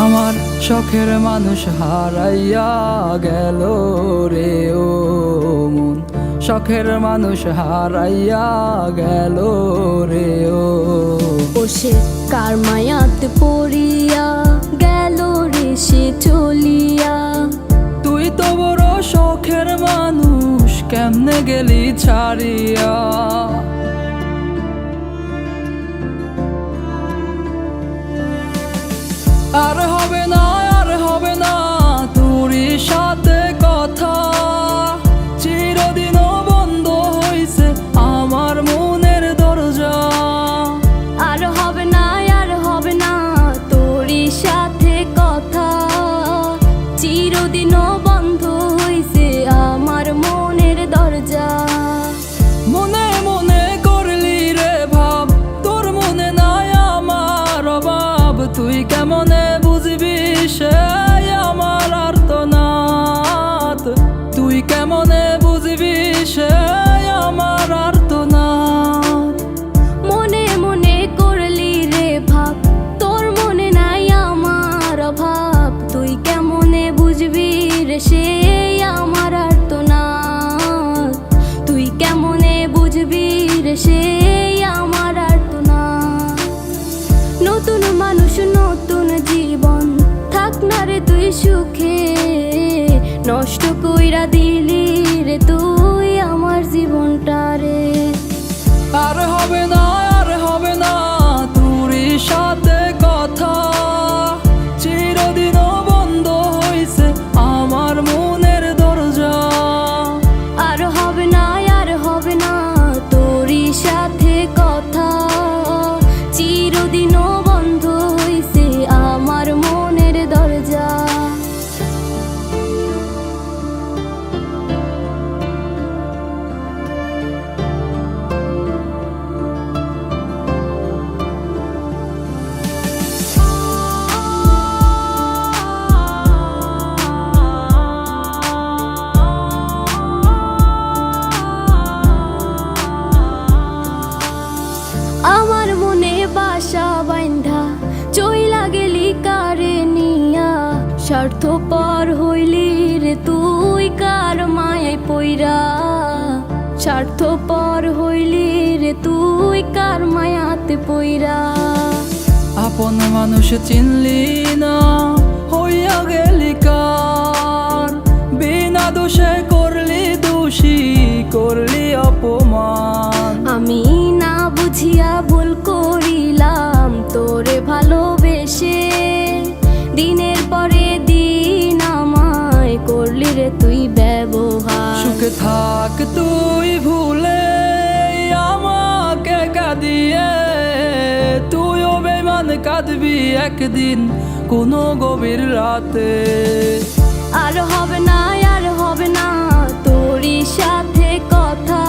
আমার শখের মানুষ হারাইয়া গেল রে ও মন, শখের মানুষ হারাইয়া গেল রে ও। সে কার মায়াতে পড়িয়া গেল রে সে চলিয়া। তুই তো বড় শখের মানুষ, কেমনে গেলি ছাড়িয়া। আর হবে না, আর হবে না তোরই সাথে কথা, চিরদিনও বন্ধ হইছে আমার মনের দরজা। আর হবে না, আর হবে না তোরই সাথে কথা, চিরদিনও বন্ধ হইছে আমার মনের দরজা। মনে মনে করলি রে ভাব, তোর মনে নাই আমার অভাব। তুই কেমনে বুঝবি সে আমার আর্তনাদ, তুই কেমনে বুঝবি সে আমার আর্তনাদ। মনে মনে করলি রে ভাব, তোর মনে নাই আমার অভাব। তুই কেমনে বুঝবি রে সে আমার আর্তনাদ, তুই কেমনে বুঝবি রে সে আমার আর্তনাদ। নতুন মানুষ নতুন জীবন, থাক না রে তুই সুখে, নষ্ট কইরা দিলি রে তুই আমার জীবনটা রে। আর হবে না, আর হবে না তোরই সাথে কথা, চিরদিনও বন্ধ হইছে আমার মনের দরজা। আর হবে না, আর হবে না তোরই সাথে কথা, চিরদিনও বন্ধ হইছে আমার মনের দরজা। আমার মনে বাসা বাইন্ধা চইলা গেলি কারে নিয়া, স্বার্থপর হইলি রে তুই কার মায়ায় পইরা। স্বার্থপর হইলি রে তুই কার মায়াতে পইরা। আপন মানুষ চিনলি না, হইয়া গেলি কার। বিনা দোষে করলি দোষী, করলি অপমান। আমি না বুঝিয়া ভুল করিলাম তোরে ভালোবেসে, দিনের পরে দিন আমায় করলি রে তুই ব্যবহার। সুখে থাক তুই ভুলে আমাকে কাঁদিয়ে, তুইও বেমান কাঁদবি একদিন কোনো গভীর রাতে। আর হবে না, আর হবে না তোরই সাথে কথা,